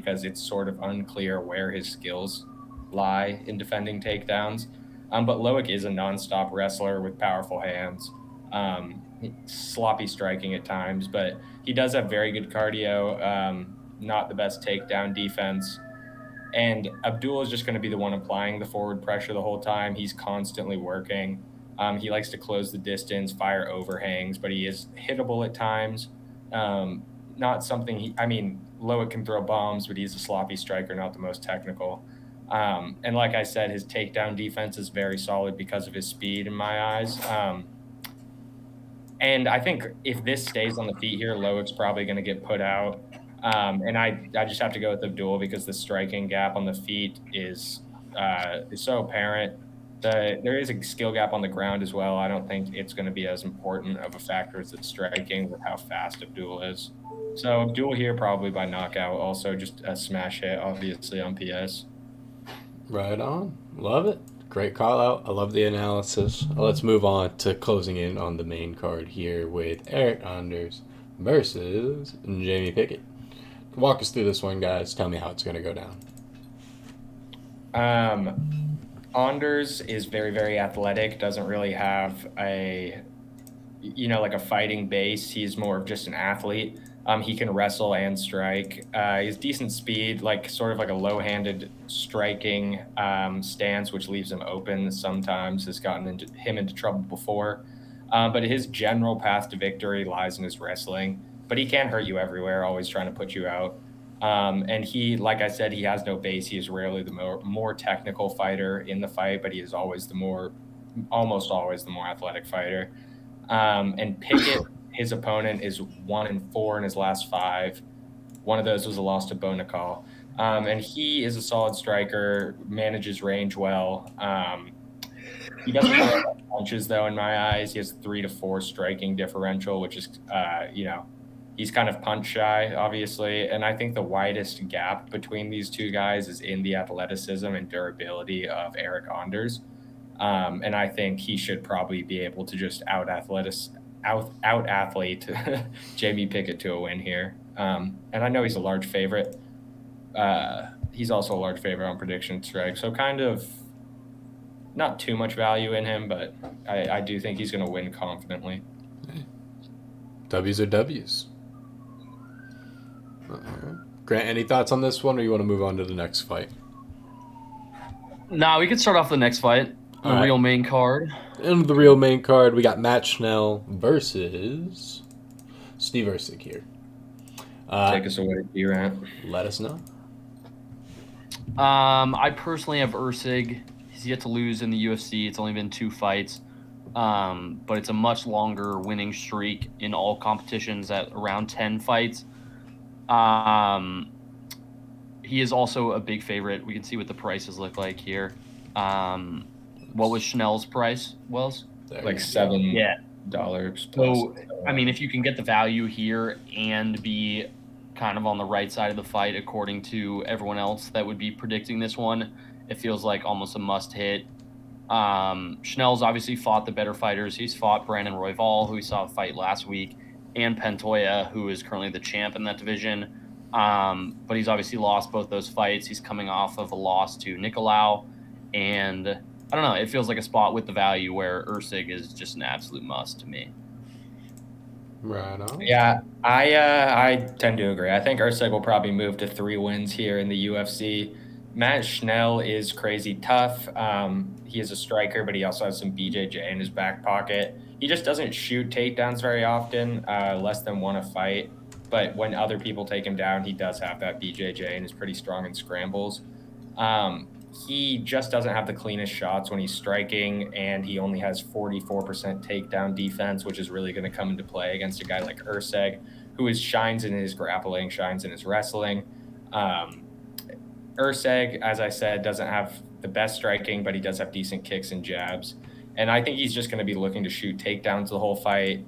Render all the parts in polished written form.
because it's sort of unclear where his skills lie in defending takedowns. But Loic is a nonstop wrestler with powerful hands, sloppy striking at times, but he does have very good cardio, not the best takedown defense. And Abdul is just going to be the one applying the forward pressure the whole time. He's constantly working. He likes to close the distance, fire overhangs, but he is hittable at times. Not something Loic can throw bombs, but he's a sloppy striker, not the most technical. And like I said, his takedown defense is very solid because of his speed in my eyes. And I think if this stays on the feet here, Loic's probably going to get put out. And I just have to go with Abdul because the striking gap on the feet is so apparent. There is a skill gap on the ground as well. I don't think it's going to be as important of a factor as the striking with how fast Abdul is. So Abdul here probably by knockout. Also just a smash hit, obviously, on PS. Right on. Love it. Great call out. I love the analysis. Let's move on to closing in on the main card here with Eric Anders versus Jamie Pickett. Walk us through this one, guys. Tell me how it's going to go down. Anders is very, very athletic, doesn't really have a fighting base. He's more of just an athlete. He can wrestle and strike. He has decent speed, like sort of like a low-handed striking stance, which leaves him open sometimes, has gotten him into trouble before. But his general path to victory lies in his wrestling. But he can hurt you everywhere, always trying to put you out. And he, like I said, he has no base. He is rarely the more technical fighter in the fight, but he is always almost always the more athletic fighter. And Pickett, his opponent, is 1-4 in his last 5. One of those was a loss to Bo Nakal. And he is a solid striker, manages range well. He doesn't have punches, though, in my eyes. He has 3-4 striking differential, which is, he's kind of punch shy, obviously. And I think the widest gap between these two guys is in the athleticism and durability of Eric Anders. And I think he should probably be able to just out-athlete Jamie Pickett to a win here. And I know he's a large favorite. He's also a large favorite on Prediction Strike. So kind of not too much value in him, but I do think he's going to win confidently. W's are W's. Grant, any thoughts on this one, or you want to move on to the next fight? Nah, we could start off the next fight. The real main card. In the real main card, we got Matt Schnell versus Steve Erceg here. Take us away, D-Rant. Let us know. I personally have Erceg. He's yet to lose in the UFC. It's only been 2 fights. But it's a much longer winning streak in all competitions at around 10 fights. He is also a big favorite. We can see what the prices look like here. What was Schnell's price, Wells? Like $7. So, I mean, if you can get the value here and be kind of on the right side of the fight, according to everyone else that would be predicting this one, it feels like almost a must hit. Schnell's obviously fought the better fighters. He's fought Brandon Royval, who we saw fight last week, and Pantoja, who is currently the champ in that division. But he's obviously lost both those fights. He's coming off of a loss to Nicolau, and I don't know. It feels like a spot with the value where Erceg is just an absolute must to me. Right on. Yeah, I tend to agree. I think Erceg will probably move to 3 wins here in the UFC. Matt Schnell is crazy tough. He is a striker, but he also has some BJJ in his back pocket. He just doesn't shoot takedowns very often, less than 1 a fight. But when other people take him down, he does have that BJJ and is pretty strong in scrambles. He just doesn't have the cleanest shots when he's striking, and he only has 44% takedown defense, which is really going to come into play against a guy like Erceg, who shines in his grappling, shines in his wrestling. Erceg, as I said, doesn't have the best striking, but he does have decent kicks and jabs. And I think he's just going to be looking to shoot takedowns the whole fight.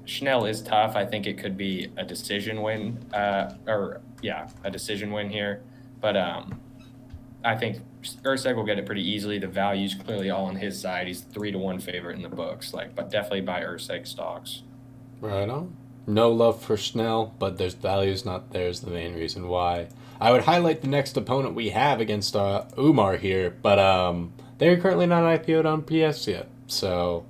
Schnell is tough. I think it could be a decision win, a decision win here. But I think Erceg will get it pretty easily. The value's clearly all on his side. He's 3-1 favorite in the books, but definitely buy Erceg stocks. Right on. No love for Schnell, but there's values not there's the main reason why. I would highlight the next opponent we have against Umar here, but they're currently not IPO'd on PS yet, so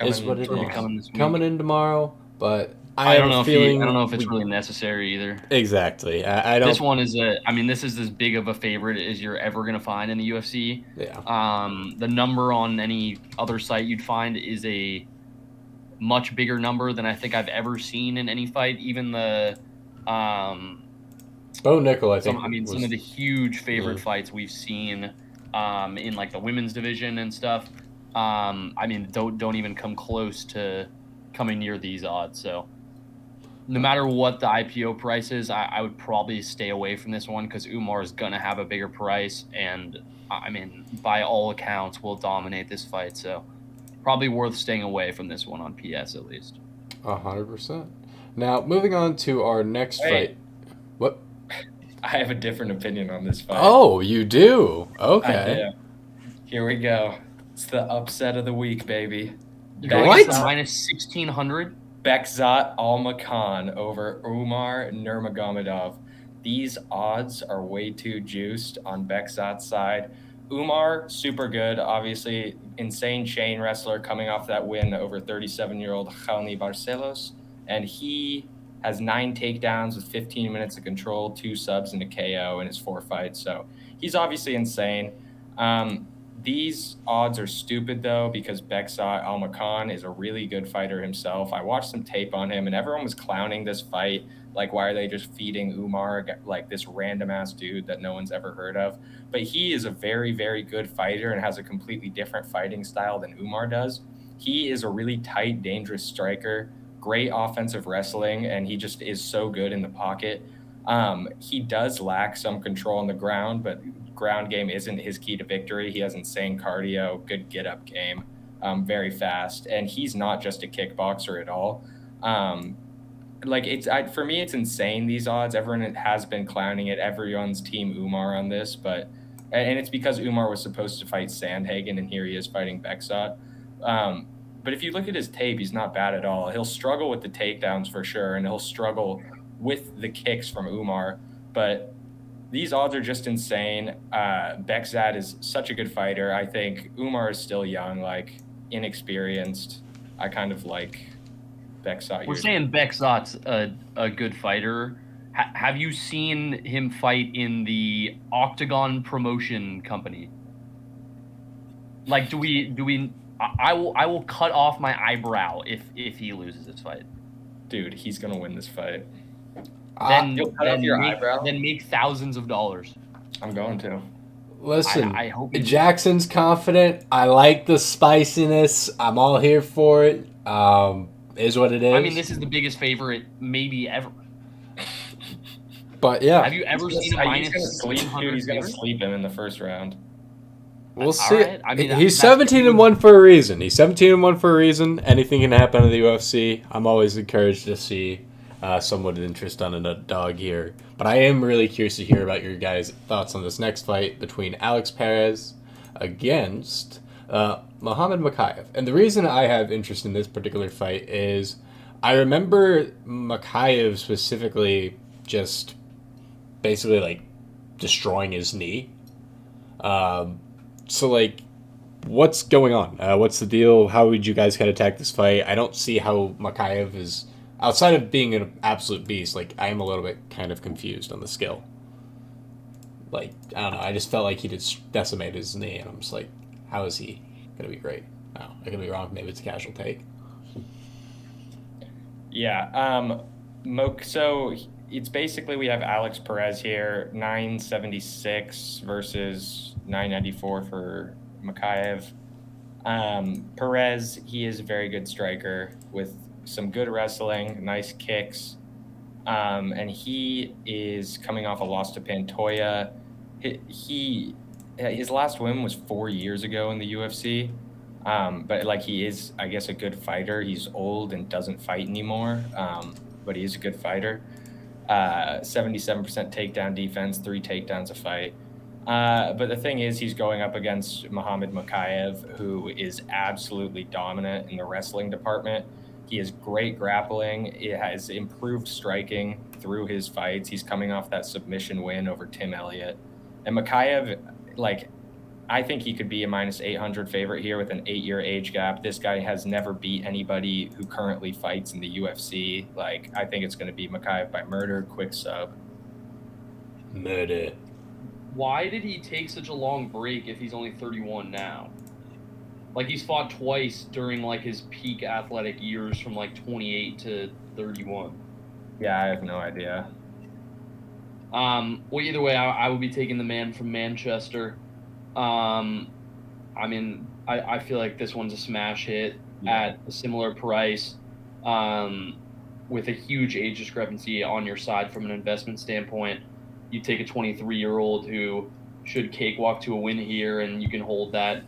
is what it is. Coming this week. Coming in tomorrow, but I don't have know a if feeling I don't know if it's really necessary either. Exactly. I don't. This one is this is as big of a favorite as you're ever gonna find in the UFC. Yeah. The number on any other site you'd find is a much bigger number than I think I've ever seen in any fight. Even the Bo Nickel, I think. some of the huge favorite fights we've seen in like the women's division and stuff. I mean, don't even come close to coming near these odds. So no matter what the IPO price is, I would probably stay away from this one because Umar is gonna have a bigger price, and I mean, by all accounts, will dominate this fight. So probably worth staying away from this one on PS at least. 100%. Now, moving on to our next fight. What? I have a different opinion on this fight. Oh, you do? Okay. I do. Here we go. It's the upset of the week, baby. What? Minus 1,600? Bekzat Almakhan over Umar Nurmagomedov. These odds are way too juiced on Bekzat's side. Umar, super good, obviously, insane chain wrestler coming off that win over 37-year-old Jaime Barcelos. And he has 9 takedowns with 15 minutes of control, 2 subs, and a KO in his 4 fights. So he's obviously insane. These odds are stupid, though, because Bekzat Almakhan is a really good fighter himself. I watched some tape on him, and everyone was clowning this fight. Like, why are they just feeding Umar, like, this random-ass dude that no one's ever heard of? But he is a very, very good fighter and has a completely different fighting style than Umar does. He is a really tight, dangerous striker, great offensive wrestling, and he just is so good in the pocket. He does lack some control on the ground, but ground game isn't his key to victory. He has insane cardio, good get-up game, very fast, and he's not just a kickboxer at all. For me, it's insane, these odds. Everyone has been clowning it. Everyone's team Umar on this, and it's because Umar was supposed to fight Sandhagen, and here he is fighting Bekzat. But if you look at his tape, he's not bad at all. He'll struggle with the takedowns for sure, and he'll struggle with the kicks from Umar, but these odds are just insane. Bekzat is such a good fighter. I think Umar is still young, like inexperienced. I kind of like Bekzat. We're saying Bekzat's a good fighter. Have you seen him fight in the Octagon Promotion Company? Like, do we? I will cut off my eyebrow if he loses this fight. Dude, he's gonna win this fight. Then make thousands of dollars. I'm going to. Listen, I hope Jackson's confident. I like the spiciness. I'm all here for it. Is what it is. I mean, this is the biggest favorite maybe ever. But yeah, have you ever seen a minus 300? He's gonna sleep him in the first round. We'll see. Right. I mean, he's 17-1 for a reason. He's 17-1 for a reason. Anything can happen in the UFC. I'm always encouraged to see someone with interest on a dog here. But I am really curious to hear about your guys' thoughts on this next fight between Alex Perez against Mohamed Mokaev. And the reason I have interest in this particular fight is I remember Mokaev specifically just basically like destroying his knee. So like, what's going on? What's the deal? How would you guys kind of attack this fight? I don't see how Mokaev is, outside of being an absolute beast, like, I am a little bit kind of confused on the skill. Like, I don't know, I just felt like he just decimated his knee, and I'm just like, how is he going to be great? No, I could be wrong, maybe it's a casual take. Yeah, so it's basically we have Alex Perez here, 976 versus 994 for Mokaev. Perez, he is a very good striker with some good wrestling, nice kicks, and he is coming off a loss to Pantoja. His last win was 4 years ago in the UFC, but like he is, I guess, a good fighter. He's old and doesn't fight anymore, but he is a good fighter. 77% takedown defense, 3 takedowns a fight. But the thing is, he's going up against Mohamed Mokaev, who is absolutely dominant in the wrestling department. He has great grappling. He has improved striking through his fights. He's coming off that submission win over Tim Elliott. And Makayev, like, I think he could be a minus 800 favorite here with an 8-year age gap. This guy has never beat anybody who currently fights in the UFC. Like, I think it's going to be Makayev by murder, quick sub. Murder. Why did he take such a long break if he's only 31 now? Like, he's fought twice during, like, his peak athletic years from, like, 28 to 31. Yeah, I have no idea. Well, either way, I would be taking the man from Manchester. I mean, I feel like this one's a smash hit at a similar price, with a huge age discrepancy on your side from an investment standpoint. You take a 23-year-old who should cakewalk to a win here, and you can hold that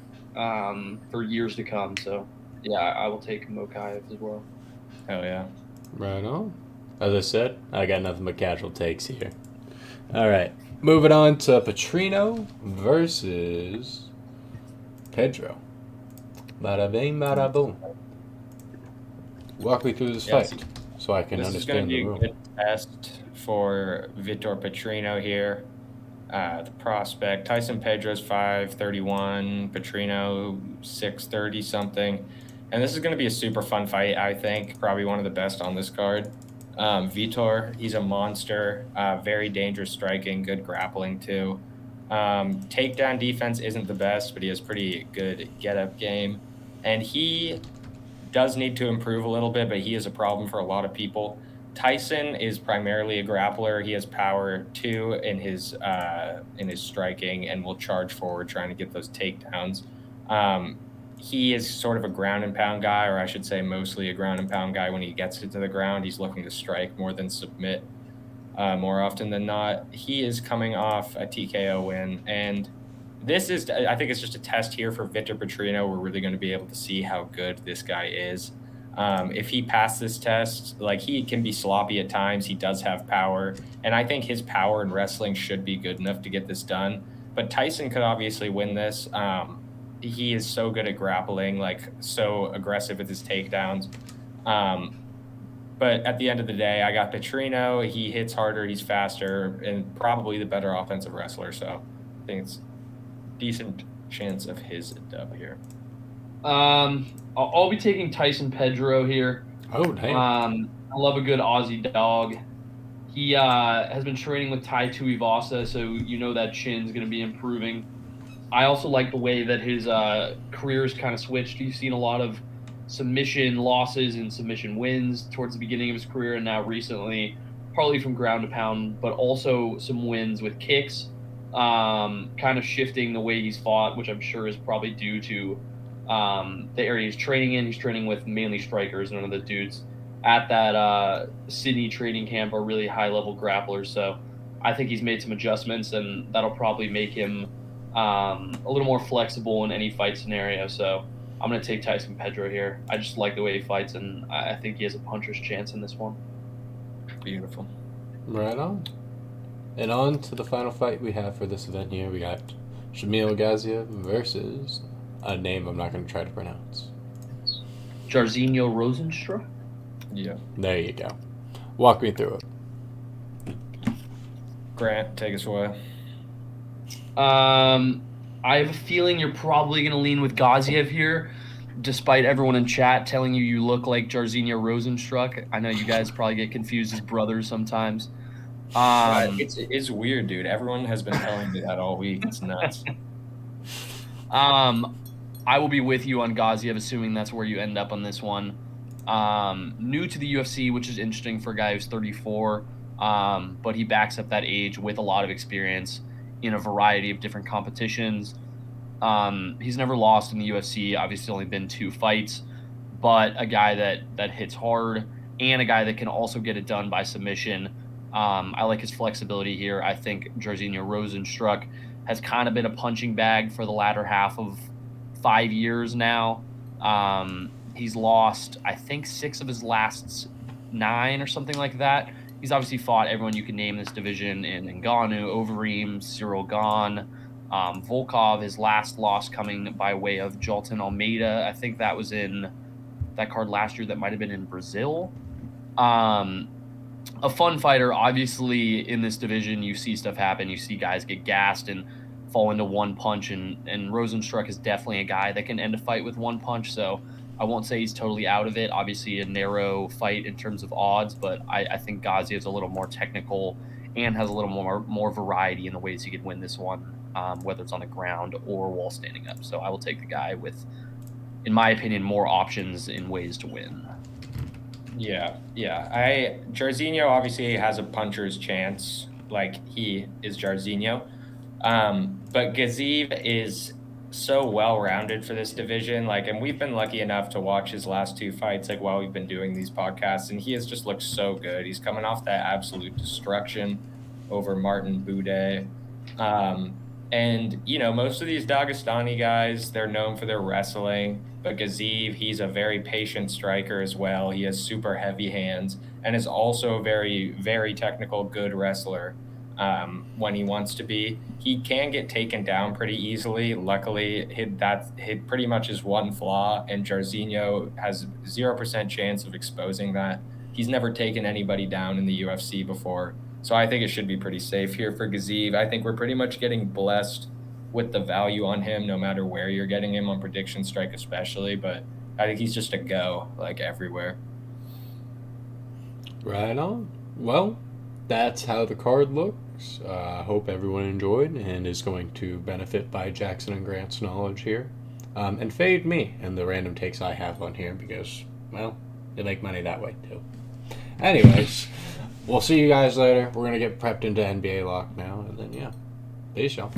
for years to come. So, yeah, I will take Mokaev as well. Hell yeah. Right on. As I said, I got nothing but casual takes here. All right. Moving on to Petrino versus Pedro. Bada bing, bada boom. Walk me through this fight so I can understand the rule. This is going to be a good test for Vitor Petrino here. The prospect. Tyson Pedro's 531, Petrino 630 something. And this is going to be a super fun fight, I think. Probably one of the best on this card. Vitor, he's a monster, very dangerous striking, good grappling too. Takedown defense isn't the best, but he has pretty good get-up game. And he does need to improve a little bit, but he is a problem for a lot of people. Tyson is primarily a grappler. He has power too in his striking and will charge forward trying to get those takedowns. He is sort of a ground and pound guy, or I should say mostly a ground and pound guy. When he gets it to the ground, he's looking to strike more than submit more often than not. He is coming off a TKO win, and this is, I think it's just a test here for Vitor Petrino. We're really going to be able to see how good this guy is. If he passed this test, like, he can be sloppy at times. He does have power, and I think his power in wrestling should be good enough to get this done. But Tyson could obviously win this. He is so good at grappling, like, so aggressive with his takedowns. But at the end of the day, I got Petrino. He hits harder, he's faster, and probably the better offensive wrestler. So I think it's a decent chance of his dub here. I'll be taking Tyson Pedro here. Oh, damn. I love a good Aussie dog. He has been training with Tai Tuivasa, so you know that chin's going to be improving. I also like the way that his career's kind of switched. He's seen a lot of submission losses and submission wins towards the beginning of his career, and now recently, partly from ground to pound, but also some wins with kicks, kind of shifting the way he's fought, which I'm sure is probably due to the area he's training in. He's training with mainly strikers. None of the dudes at that Sydney training camp are really high-level grapplers, so I think he's made some adjustments, and that'll probably make him a little more flexible in any fight scenario. So I'm going to take Tyson Pedro here. I just like the way he fights, and I think he has a puncher's chance in this one. Beautiful. Right on. And on to the final fight we have for this event here. We got Shamil Gaziev versus a name I'm not going to try to pronounce. Jairzinho Rozenstruik? Yeah. There you go. Walk me through it. Grant, take us away. I have a feeling you're probably going to lean with Gaziev here, despite everyone in chat telling you look like Jairzinho Rozenstruik. I know you guys probably get confused as brothers sometimes. It's weird, dude. Everyone has been telling me that all week. It's nuts. I will be with you on Gaziev, assuming that's where you end up on this one. New to the UFC, which is interesting for a guy who's 34, but he backs up that age with a lot of experience in a variety of different competitions. He's never lost in the UFC, obviously only been 2 fights, but a guy that hits hard and a guy that can also get it done by submission. I like his flexibility here. I think Jairzinho Rozenstruik has kind of been a punching bag for the latter half of 5 years now. He's lost, I think, 6 of his last 9 or something like that. He's obviously fought everyone you can name in this division in Ngannou, Overeem, Cyril Gane, Volkov, his last loss coming by way of Jolton Almeida. I think that was in that card last year that might have been in Brazil. a fun fighter. Obviously, in this division, you see stuff happen. You see guys get gassed and fall into one punch, and Rozenstruik is definitely a guy that can end a fight with one punch. So I won't say he's totally out of it. Obviously, a narrow fight in terms of odds, but I think Gaziev is a little more technical and has a little more variety in the ways he could win this one, whether it's on the ground or while standing up. So I will take the guy with, in my opinion, more options in ways to win. Yeah. Jairzinho obviously has a puncher's chance, like he is Jairzinho. But Gaziev is so well-rounded for this division. Like, and we've been lucky enough to watch his last 2 fights, like, while we've been doing these podcasts, and he has just looked so good. He's coming off that absolute destruction over Martin Buday. And, you know, most of these Dagestani guys, they're known for their wrestling, but Gaziev, he's a very patient striker as well. He has super heavy hands and is also a very, very technical, good wrestler. When he wants to be, he can get taken down pretty easily. Luckily, hit pretty much his one flaw, and Jairzinho has 0% chance of exposing that. He's never taken anybody down in the UFC before, so I think it should be pretty safe here for Gaziev. I think we're pretty much getting blessed with the value on him, no matter where you're getting him on Prediction Strike, especially. But I think he's just a go, like, everywhere. Right on. Well, that's how the card looks. I hope everyone enjoyed and is going to benefit by Jackson and Grant's knowledge here. And fade me and the random takes I have on here because, well, they make money that way too. Anyways, we'll see you guys later. We're going to get prepped into NBA lock now. And then, yeah. Peace, y'all.